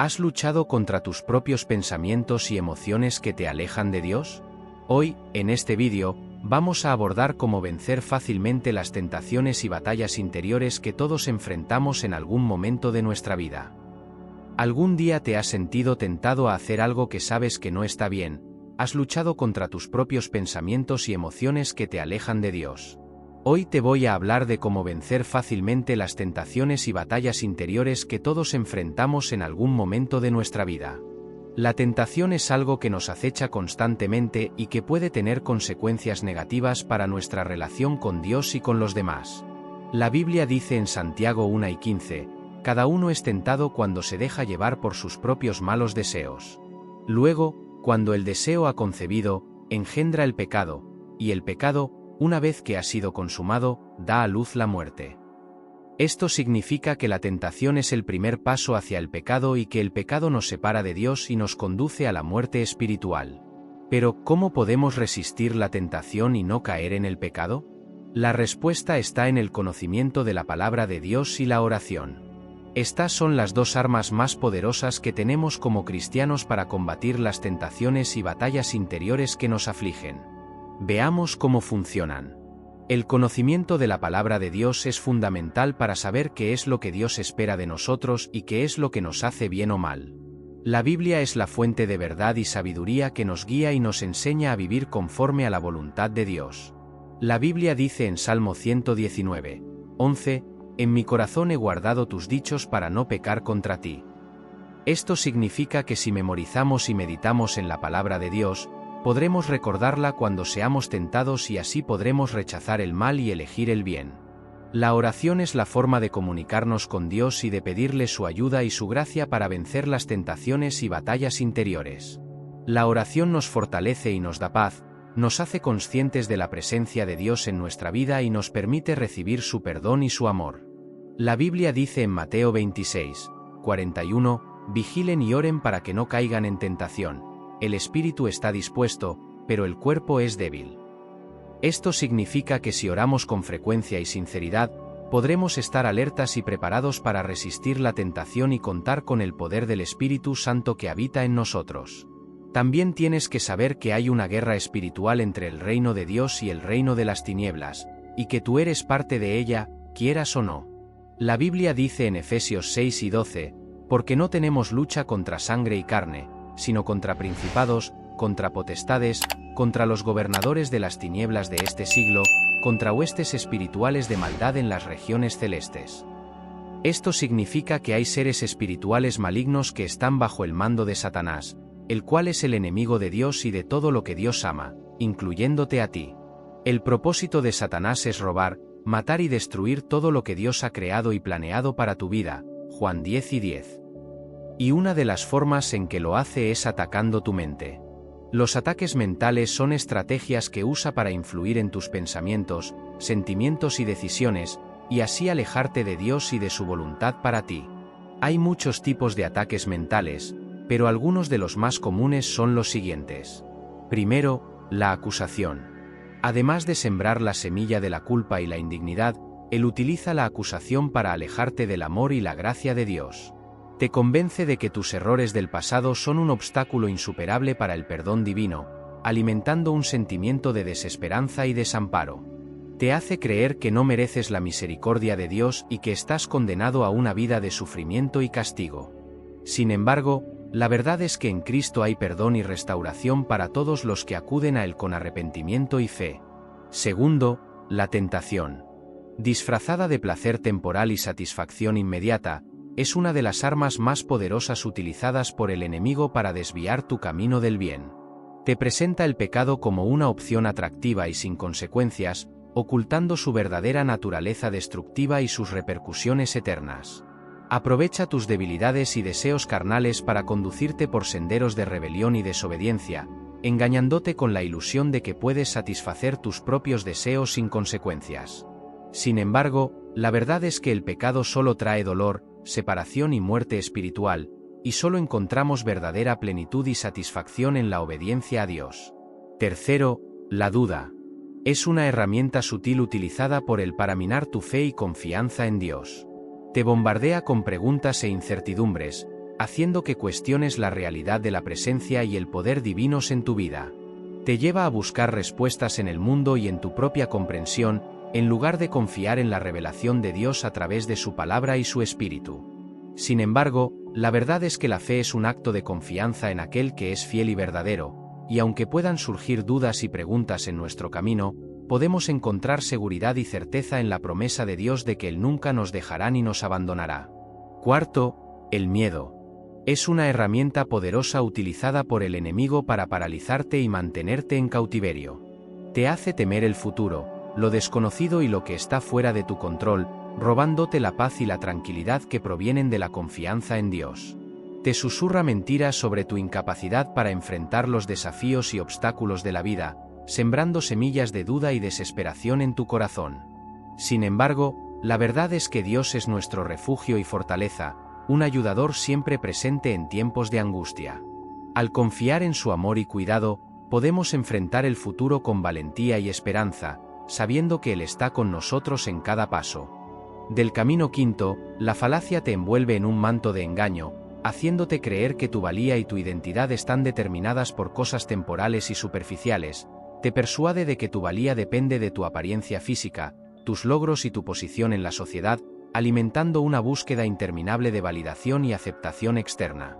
¿Has luchado contra tus propios pensamientos y emociones que te alejan de Dios? Hoy, en este vídeo, vamos a abordar cómo vencer fácilmente las tentaciones y batallas interiores que todos enfrentamos en algún momento de nuestra vida. ¿Algún día te has sentido tentado a hacer algo que sabes que no está bien? ¿Has luchado contra tus propios pensamientos y emociones que te alejan de Dios? Hoy te voy a hablar de cómo vencer fácilmente las tentaciones y batallas interiores que todos enfrentamos en algún momento de nuestra vida. La tentación es algo que nos acecha constantemente y que puede tener consecuencias negativas para nuestra relación con Dios y con los demás. La Biblia dice en Santiago 1:15, cada uno es tentado cuando se deja llevar por sus propios malos deseos. Luego, cuando el deseo ha concebido, engendra el pecado, y el pecado, una vez que ha sido consumado, da a luz la muerte. Esto significa que la tentación es el primer paso hacia el pecado y que el pecado nos separa de Dios y nos conduce a la muerte espiritual. Pero, ¿cómo podemos resistir la tentación y no caer en el pecado? La respuesta está en el conocimiento de la palabra de Dios y la oración. Estas son las dos armas más poderosas que tenemos como cristianos para combatir las tentaciones y batallas interiores que nos afligen. Veamos cómo funcionan. El conocimiento de la palabra de Dios es fundamental para saber qué es lo que Dios espera de nosotros y qué es lo que nos hace bien o mal. La Biblia es la fuente de verdad y sabiduría que nos guía y nos enseña a vivir conforme a la voluntad de Dios. La Biblia dice en Salmo 119:11, en mi corazón he guardado tus dichos para no pecar contra ti. Esto significa que si memorizamos y meditamos en la palabra de Dios, podremos recordarla cuando seamos tentados y así podremos rechazar el mal y elegir el bien. La oración es la forma de comunicarnos con Dios y de pedirle su ayuda y su gracia para vencer las tentaciones y batallas interiores. La oración nos fortalece y nos da paz, nos hace conscientes de la presencia de Dios en nuestra vida y nos permite recibir su perdón y su amor. La Biblia dice en Mateo 26:41, vigilen y oren para que no caigan en tentación. El espíritu está dispuesto, pero el cuerpo es débil. Esto significa que si oramos con frecuencia y sinceridad, podremos estar alertas y preparados para resistir la tentación y contar con el poder del Espíritu Santo que habita en nosotros. También tienes que saber que hay una guerra espiritual entre el reino de Dios y el reino de las tinieblas, y que tú eres parte de ella, quieras o no. La Biblia dice en Efesios 6:12, porque no tenemos lucha contra sangre y carne, sino contra principados, contra potestades, contra los gobernadores de las tinieblas de este siglo, contra huestes espirituales de maldad en las regiones celestes. Esto significa que hay seres espirituales malignos que están bajo el mando de Satanás, el cual es el enemigo de Dios y de todo lo que Dios ama, incluyéndote a ti. El propósito de Satanás es robar, matar y destruir todo lo que Dios ha creado y planeado para tu vida, Juan 10:10. Y una de las formas en que lo hace es atacando tu mente. Los ataques mentales son estrategias que usa para influir en tus pensamientos, sentimientos y decisiones, y así alejarte de Dios y de su voluntad para ti. Hay muchos tipos de ataques mentales, pero algunos de los más comunes son los siguientes. Primero, la acusación. Además de sembrar la semilla de la culpa y la indignidad, él utiliza la acusación para alejarte del amor y la gracia de Dios. Te convence de que tus errores del pasado son un obstáculo insuperable para el perdón divino, alimentando un sentimiento de desesperanza y desamparo. Te hace creer que no mereces la misericordia de Dios y que estás condenado a una vida de sufrimiento y castigo. Sin embargo, la verdad es que en Cristo hay perdón y restauración para todos los que acuden a Él con arrepentimiento y fe. Segundo, la tentación. Disfrazada de placer temporal y satisfacción inmediata, es una de las armas más poderosas utilizadas por el enemigo para desviar tu camino del bien. Te presenta el pecado como una opción atractiva y sin consecuencias, ocultando su verdadera naturaleza destructiva y sus repercusiones eternas. Aprovecha tus debilidades y deseos carnales para conducirte por senderos de rebelión y desobediencia, engañándote con la ilusión de que puedes satisfacer tus propios deseos sin consecuencias. Sin embargo, la verdad es que el pecado solo trae dolor, separación y muerte espiritual, y solo encontramos verdadera plenitud y satisfacción en la obediencia a Dios. Tercero, la duda. Es una herramienta sutil utilizada por Él para minar tu fe y confianza en Dios. Te bombardea con preguntas e incertidumbres, haciendo que cuestiones la realidad de la presencia y el poder divinos en tu vida. Te lleva a buscar respuestas en el mundo y en tu propia comprensión, en lugar de confiar en la revelación de Dios a través de su palabra y su espíritu. Sin embargo, la verdad es que la fe es un acto de confianza en aquel que es fiel y verdadero, y aunque puedan surgir dudas y preguntas en nuestro camino, podemos encontrar seguridad y certeza en la promesa de Dios de que Él nunca nos dejará ni nos abandonará. Cuarto, el miedo. Es una herramienta poderosa utilizada por el enemigo para paralizarte y mantenerte en cautiverio. Te hace temer el futuro, lo desconocido y lo que está fuera de tu control, robándote la paz y la tranquilidad que provienen de la confianza en Dios. Te susurra mentiras sobre tu incapacidad para enfrentar los desafíos y obstáculos de la vida, sembrando semillas de duda y desesperación en tu corazón. Sin embargo, la verdad es que Dios es nuestro refugio y fortaleza, un ayudador siempre presente en tiempos de angustia. Al confiar en su amor y cuidado, podemos enfrentar el futuro con valentía y esperanza, sabiendo que Él está con nosotros en cada paso. Del camino quinto, la falacia te envuelve en un manto de engaño, haciéndote creer que tu valía y tu identidad están determinadas por cosas temporales y superficiales. Te persuade de que tu valía depende de tu apariencia física, tus logros y tu posición en la sociedad, alimentando una búsqueda interminable de validación y aceptación externa.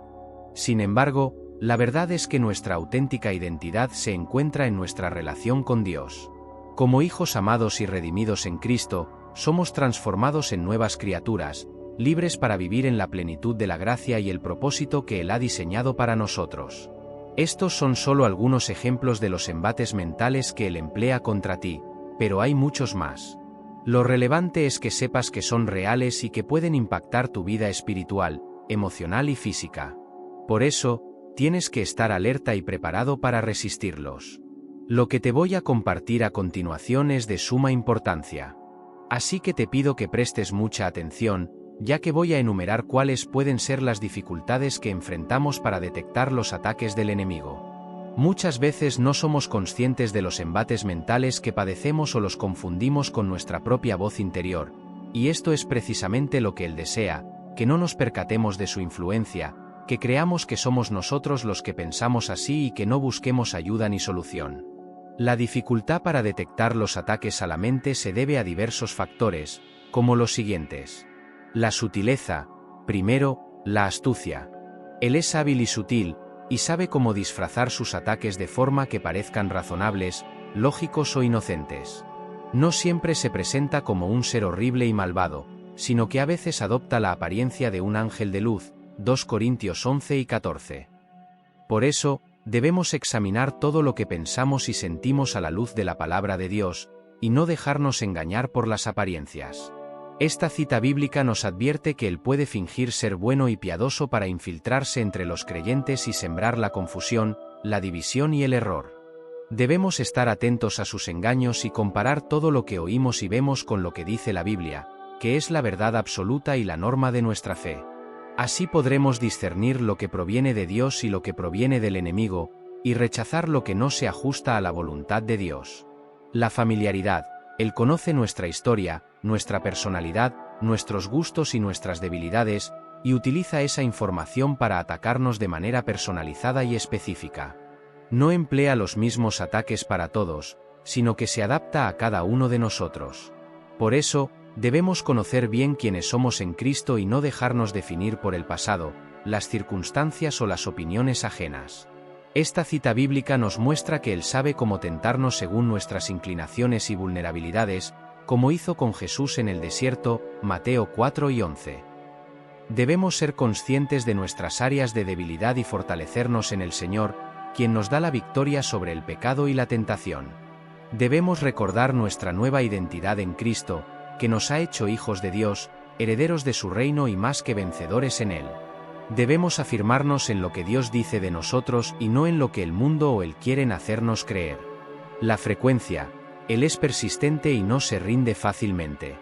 Sin embargo, la verdad es que nuestra auténtica identidad se encuentra en nuestra relación con Dios. Como hijos amados y redimidos en Cristo, somos transformados en nuevas criaturas, libres para vivir en la plenitud de la gracia y el propósito que Él ha diseñado para nosotros. Estos son solo algunos ejemplos de los embates mentales que Él emplea contra ti, pero hay muchos más. Lo relevante es que sepas que son reales y que pueden impactar tu vida espiritual, emocional y física. Por eso, tienes que estar alerta y preparado para resistirlos. Lo que te voy a compartir a continuación es de suma importancia. Así que te pido que prestes mucha atención, ya que voy a enumerar cuáles pueden ser las dificultades que enfrentamos para detectar los ataques del enemigo. Muchas veces no somos conscientes de los embates mentales que padecemos o los confundimos con nuestra propia voz interior, y esto es precisamente lo que Él desea, que no nos percatemos de su influencia, que creamos que somos nosotros los que pensamos así y que no busquemos ayuda ni solución. La dificultad para detectar los ataques a la mente se debe a diversos factores, como los siguientes. La sutileza, primero, la astucia. Él es hábil y sutil, y sabe cómo disfrazar sus ataques de forma que parezcan razonables, lógicos o inocentes. No siempre se presenta como un ser horrible y malvado, sino que a veces adopta la apariencia de un ángel de luz, 2 Corintios 11 y 14. Por eso, debemos examinar todo lo que pensamos y sentimos a la luz de la palabra de Dios, y no dejarnos engañar por las apariencias. Esta cita bíblica nos advierte que Él puede fingir ser bueno y piadoso para infiltrarse entre los creyentes y sembrar la confusión, la división y el error. Debemos estar atentos a sus engaños y comparar todo lo que oímos y vemos con lo que dice la Biblia, que es la verdad absoluta y la norma de nuestra fe. Así podremos discernir lo que proviene de Dios y lo que proviene del enemigo, y rechazar lo que no se ajusta a la voluntad de Dios. La familiaridad. Él conoce nuestra historia, nuestra personalidad, nuestros gustos y nuestras debilidades, y utiliza esa información para atacarnos de manera personalizada y específica. No emplea los mismos ataques para todos, sino que se adapta a cada uno de nosotros. Por eso, debemos conocer bien quiénes somos en Cristo y no dejarnos definir por el pasado, las circunstancias o las opiniones ajenas. Esta cita bíblica nos muestra que Él sabe cómo tentarnos según nuestras inclinaciones y vulnerabilidades, como hizo con Jesús en el desierto, Mateo 4 y 11. Debemos ser conscientes de nuestras áreas de debilidad y fortalecernos en el Señor, quien nos da la victoria sobre el pecado y la tentación. Debemos recordar nuestra nueva identidad en Cristo, que nos ha hecho hijos de Dios, herederos de su reino y más que vencedores en Él. Debemos afirmarnos en lo que Dios dice de nosotros y no en lo que el mundo o Él quieren hacernos creer. La frecuencia. Él es persistente y no se rinde fácilmente.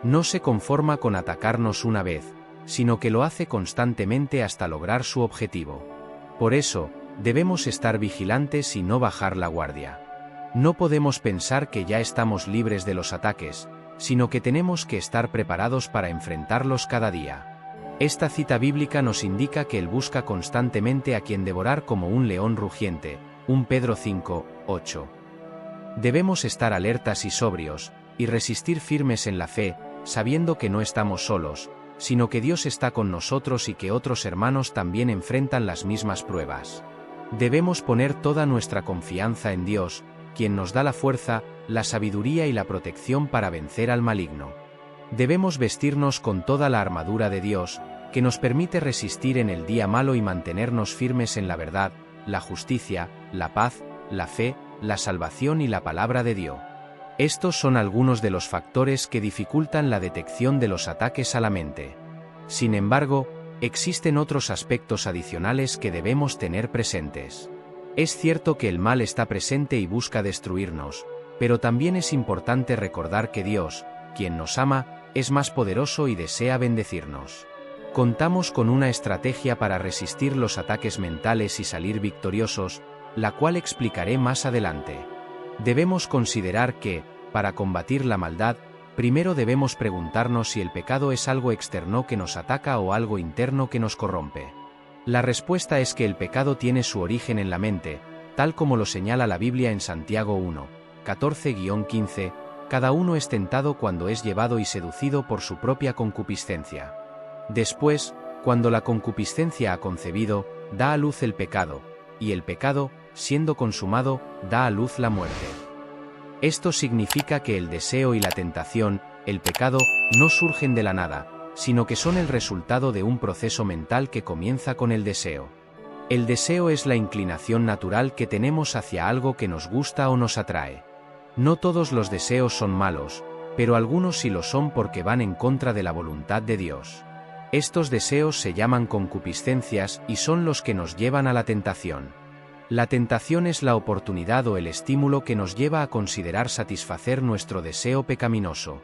No se conforma con atacarnos una vez, sino que lo hace constantemente hasta lograr su objetivo. Por eso, debemos estar vigilantes y no bajar la guardia. No podemos pensar que ya estamos libres de los ataques, sino que tenemos que estar preparados para enfrentarlos cada día. Esta cita bíblica nos indica que Él busca constantemente a quien devorar como un león rugiente, 1 Pedro 5, 8. Debemos estar alertas y sobrios, y resistir firmes en la fe, sabiendo que no estamos solos, sino que Dios está con nosotros y que otros hermanos también enfrentan las mismas pruebas. Debemos poner toda nuestra confianza en Dios, quien nos da la fuerza, la sabiduría y la protección para vencer al maligno. Debemos vestirnos con toda la armadura de Dios, que nos permite resistir en el día malo y mantenernos firmes en la verdad, la justicia, la paz, la fe, la salvación y la palabra de Dios. Estos son algunos de los factores que dificultan la detección de los ataques a la mente. Sin embargo, existen otros aspectos adicionales que debemos tener presentes. Es cierto que el mal está presente y busca destruirnos, pero también es importante recordar que Dios, quien nos ama, es más poderoso y desea bendecirnos. Contamos con una estrategia para resistir los ataques mentales y salir victoriosos, la cual explicaré más adelante. Debemos considerar que, para combatir la maldad, primero debemos preguntarnos si el pecado es algo externo que nos ataca o algo interno que nos corrompe. La respuesta es que el pecado tiene su origen en la mente, tal como lo señala la Biblia en Santiago 1, 14-15, cada uno es tentado cuando es llevado y seducido por su propia concupiscencia. Después, cuando la concupiscencia ha concebido, da a luz el pecado, y el pecado, siendo consumado, da a luz la muerte. Esto significa que el deseo y la tentación, el pecado, no surgen de la nada, sino que son el resultado de un proceso mental que comienza con el deseo. El deseo es la inclinación natural que tenemos hacia algo que nos gusta o nos atrae. No todos los deseos son malos, pero algunos sí lo son porque van en contra de la voluntad de Dios. Estos deseos se llaman concupiscencias y son los que nos llevan a la tentación. La tentación es la oportunidad o el estímulo que nos lleva a considerar satisfacer nuestro deseo pecaminoso.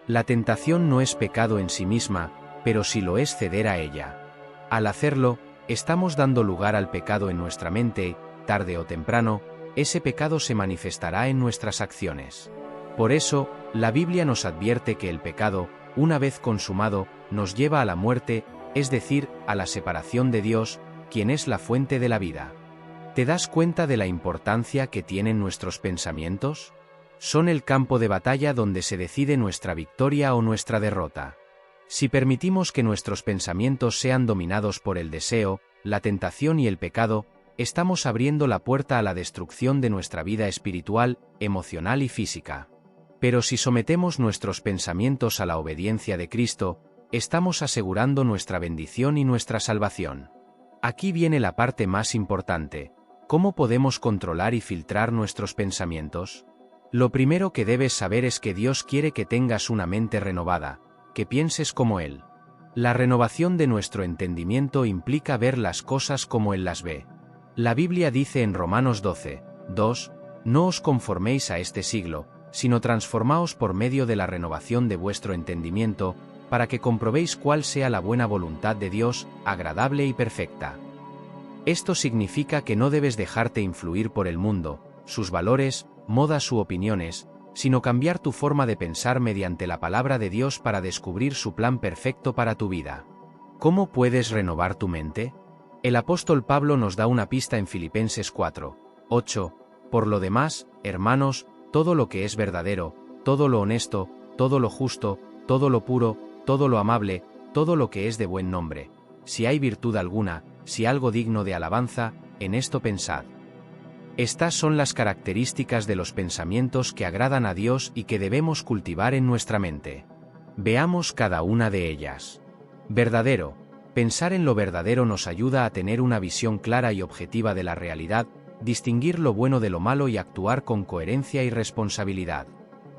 La tentación no es pecado en sí misma, pero sí lo es ceder a ella. Al hacerlo, estamos dando lugar al pecado en nuestra mente, tarde o temprano, ese pecado se manifestará en nuestras acciones. Por eso, la Biblia nos advierte que el pecado, una vez consumado, nos lleva a la muerte, es decir, a la separación de Dios, quien es la fuente de la vida. ¿Te das cuenta de la importancia que tienen nuestros pensamientos? Son el campo de batalla donde se decide nuestra victoria o nuestra derrota. Si permitimos que nuestros pensamientos sean dominados por el deseo, la tentación y el pecado, estamos abriendo la puerta a la destrucción de nuestra vida espiritual, emocional y física. Pero si sometemos nuestros pensamientos a la obediencia de Cristo, estamos asegurando nuestra bendición y nuestra salvación. Aquí viene la parte más importante. ¿Cómo podemos controlar y filtrar nuestros pensamientos? Lo primero que debes saber es que Dios quiere que tengas una mente renovada, que pienses como Él. La renovación de nuestro entendimiento implica ver las cosas como Él las ve. La Biblia dice en Romanos 12, 2, no os conforméis a este siglo, sino transformaos por medio de la renovación de vuestro entendimiento, para que comprobéis cuál sea la buena voluntad de Dios, agradable y perfecta. Esto significa que no debes dejarte influir por el mundo, sus valores, modas u opiniones, sino cambiar tu forma de pensar mediante la palabra de Dios para descubrir su plan perfecto para tu vida. ¿Cómo puedes renovar tu mente? El apóstol Pablo nos da una pista en Filipenses 4, 8, por lo demás, hermanos, todo lo que es verdadero, todo lo honesto, todo lo justo, todo lo puro, todo lo amable, todo lo que es de buen nombre, si hay virtud alguna, si algo digno de alabanza, en esto pensad. Estas son las características de los pensamientos que agradan a Dios y que debemos cultivar en nuestra mente. Veamos cada una de ellas. Verdadero. Pensar en lo verdadero nos ayuda a tener una visión clara y objetiva de la realidad, distinguir lo bueno de lo malo y actuar con coherencia y responsabilidad.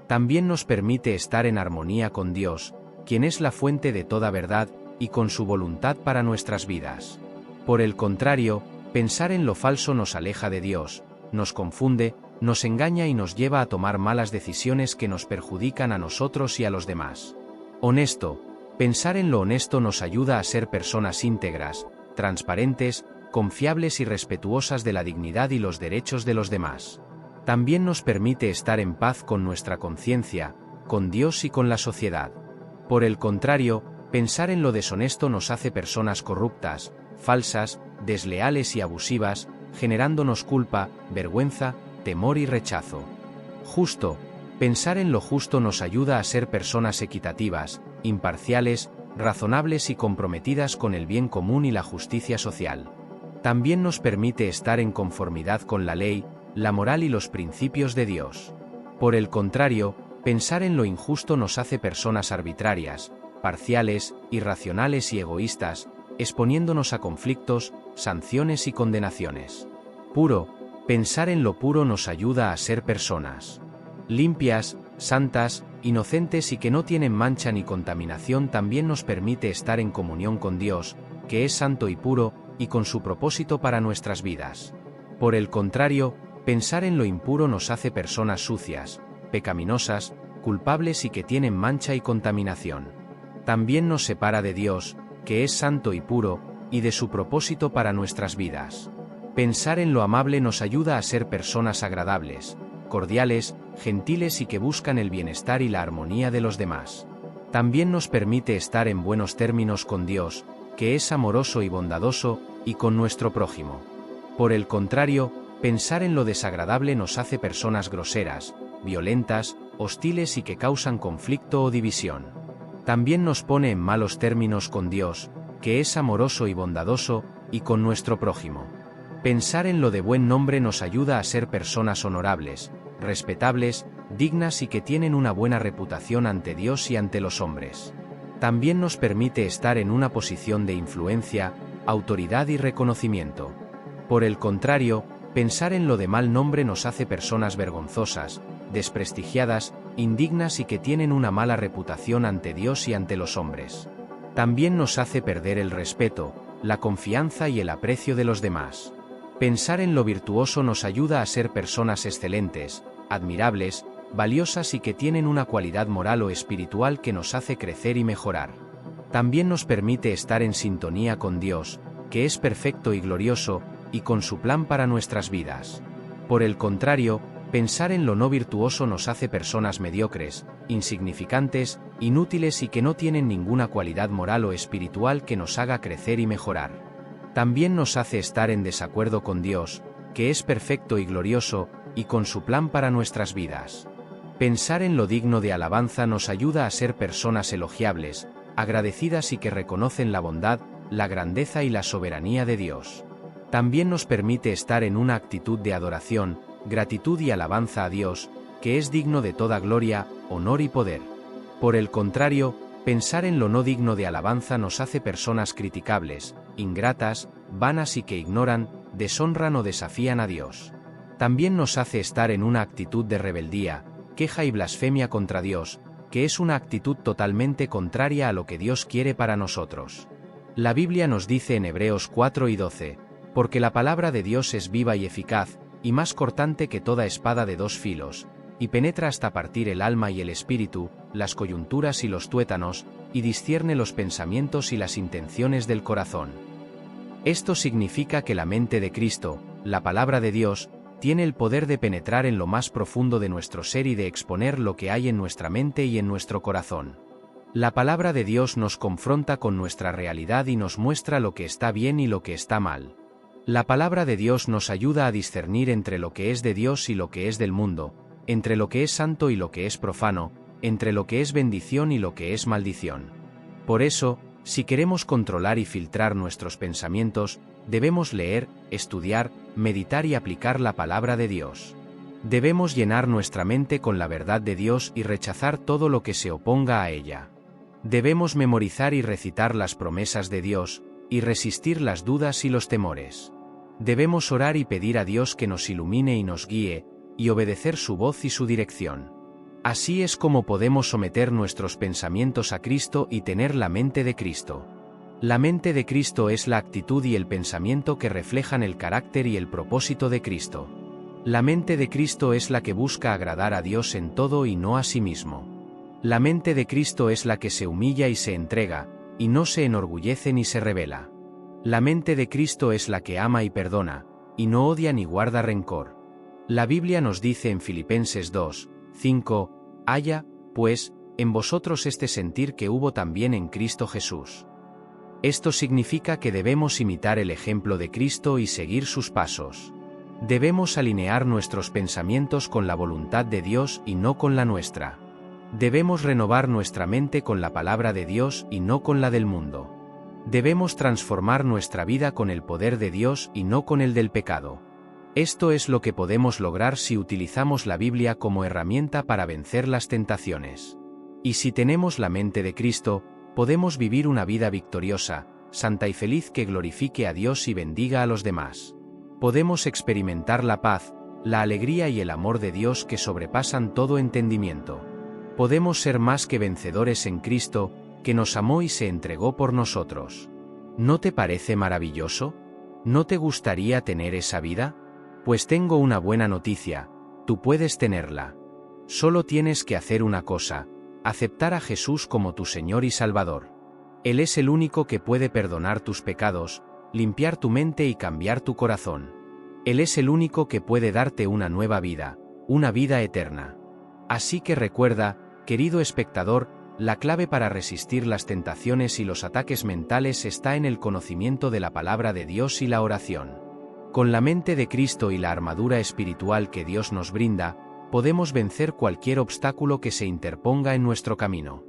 También nos permite estar en armonía con Dios, quien es la fuente de toda verdad, y con su voluntad para nuestras vidas. Por el contrario, pensar en lo falso nos aleja de Dios, nos confunde, nos engaña y nos lleva a tomar malas decisiones que nos perjudican a nosotros y a los demás. Honesto. Pensar en lo honesto nos ayuda a ser personas íntegras, transparentes, confiables y respetuosas de la dignidad y los derechos de los demás. También nos permite estar en paz con nuestra conciencia, con Dios y con la sociedad. Por el contrario, Pensar en lo deshonesto nos hace personas corruptas, falsas, desleales y abusivas, generándonos culpa, vergüenza, temor y rechazo. Justo. Pensar en lo justo nos ayuda a ser personas equitativas, imparciales, razonables y comprometidas con el bien común y la justicia social. También nos permite estar en conformidad con la ley, la moral y los principios de Dios. Por el contrario, pensar en lo injusto nos hace personas arbitrarias, parciales, irracionales y egoístas, exponiéndonos a conflictos, sanciones y condenaciones. Puro. Pensar en lo puro nos ayuda a ser personas limpias, santas, inocentes y que no tienen mancha ni contaminación. También nos permite estar en comunión con Dios, que es santo y puro, y con su propósito para nuestras vidas. Por el contrario, pensar en lo impuro nos hace personas sucias, pecaminosas, culpables y que tienen mancha y contaminación. También nos separa de Dios, que es santo y puro, y de su propósito para nuestras vidas. Pensar en lo amable nos ayuda a ser personas agradables, cordiales, gentiles y que buscan el bienestar y la armonía de los demás. También nos permite estar en buenos términos con Dios, que es amoroso y bondadoso, y con nuestro prójimo. Por el contrario, pensar en lo desagradable nos hace personas groseras, violentas, hostiles y que causan conflicto o división. También nos pone en malos términos con Dios, que es amoroso y bondadoso, y con nuestro prójimo. Pensar en lo de buen nombre nos ayuda a ser personas honorables, respetables, dignas y que tienen una buena reputación ante Dios y ante los hombres. También nos permite estar en una posición de influencia, autoridad y reconocimiento. Por el contrario, pensar en lo de mal nombre nos hace personas vergonzosas, desprestigiadas, indignas y que tienen una mala reputación ante Dios y ante los hombres. También nos hace perder el respeto, la confianza y el aprecio de los demás. Pensar en lo virtuoso nos ayuda a ser personas excelentes, admirables, valiosas y que tienen una cualidad moral o espiritual que nos hace crecer y mejorar. También nos permite estar en sintonía con Dios, que es perfecto y glorioso, y con su plan para nuestras vidas. Por el contrario, pensar en lo no virtuoso nos hace personas mediocres, insignificantes, inútiles y que no tienen ninguna cualidad moral o espiritual que nos haga crecer y mejorar. También nos hace estar en desacuerdo con Dios, que es perfecto y glorioso, y con su plan para nuestras vidas. Pensar en lo digno de alabanza nos ayuda a ser personas elogiables, agradecidas y que reconocen la bondad, la grandeza y la soberanía de Dios. También nos permite estar en una actitud de adoración, gratitud y alabanza a Dios, que es digno de toda gloria, honor y poder. Por el contrario, pensar en lo no digno de alabanza nos hace personas criticables, ingratas, vanas y que ignoran, deshonran o desafían a Dios. También nos hace estar en una actitud de rebeldía, queja y blasfemia contra Dios, que es una actitud totalmente contraria a lo que Dios quiere para nosotros. La Biblia nos dice en Hebreos 4 y 12, porque la palabra de Dios es viva y eficaz, y más cortante que toda espada de dos filos, y penetra hasta partir el alma y el espíritu, las coyunturas y los tuétanos, y discierne los pensamientos y las intenciones del corazón. Esto significa que la mente de Cristo, la palabra de Dios, tiene el poder de penetrar en lo más profundo de nuestro ser y de exponer lo que hay en nuestra mente y en nuestro corazón. La palabra de Dios nos confronta con nuestra realidad y nos muestra lo que está bien y lo que está mal. La palabra de Dios nos ayuda a discernir entre lo que es de Dios y lo que es del mundo, entre lo que es santo y lo que es profano, entre lo que es bendición y lo que es maldición. Por eso, si queremos controlar y filtrar nuestros pensamientos, debemos leer, estudiar, meditar y aplicar la palabra de Dios. Debemos llenar nuestra mente con la verdad de Dios y rechazar todo lo que se oponga a ella. Debemos memorizar y recitar las promesas de Dios, y resistir las dudas y los temores. Debemos orar y pedir a Dios que nos ilumine y nos guíe, y obedecer su voz y su dirección. Así es como podemos someter nuestros pensamientos a Cristo y tener la mente de Cristo. La mente de Cristo es la actitud y el pensamiento que reflejan el carácter y el propósito de Cristo. La mente de Cristo es la que busca agradar a Dios en todo y no a sí mismo. La mente de Cristo es la que se humilla y se entrega, y no se enorgullece ni se rebela. La mente de Cristo es la que ama y perdona, y no odia ni guarda rencor. La Biblia nos dice en Filipenses 2, 5, haya, pues, en vosotros este sentir que hubo también en Cristo Jesús. Esto significa que debemos imitar el ejemplo de Cristo y seguir sus pasos. Debemos alinear nuestros pensamientos con la voluntad de Dios y no con la nuestra. Debemos renovar nuestra mente con la palabra de Dios y no con la del mundo. Debemos transformar nuestra vida con el poder de Dios y no con el del pecado. Esto es lo que podemos lograr si utilizamos la Biblia como herramienta para vencer las tentaciones. Y si tenemos la mente de Cristo, podemos vivir una vida victoriosa, santa y feliz que glorifique a Dios y bendiga a los demás. Podemos experimentar la paz, la alegría y el amor de Dios que sobrepasan todo entendimiento. Podemos ser más que vencedores en Cristo, que nos amó y se entregó por nosotros. ¿No te parece maravilloso? ¿No te gustaría tener esa vida? Pues tengo una buena noticia, tú puedes tenerla. Solo tienes que hacer una cosa: aceptar a Jesús como tu Señor y Salvador. Él es el único que puede perdonar tus pecados, limpiar tu mente y cambiar tu corazón. Él es el único que puede darte una nueva vida, una vida eterna. Así que recuerda, querido espectador, la clave para resistir las tentaciones y los ataques mentales está en el conocimiento de la palabra de Dios y la oración. Con la mente de Cristo y la armadura espiritual que Dios nos brinda, podemos vencer cualquier obstáculo que se interponga en nuestro camino.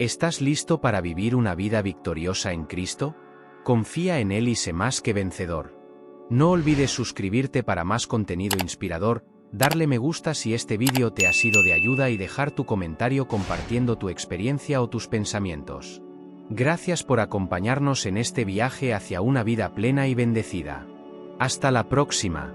¿Estás listo para vivir una vida victoriosa en Cristo? Confía en Él y sé más que vencedor. No olvides suscribirte para más contenido inspirador, darle me gusta si este vídeo te ha sido de ayuda y dejar tu comentario compartiendo tu experiencia o tus pensamientos. Gracias por acompañarnos en este viaje hacia una vida plena y bendecida. Hasta la próxima.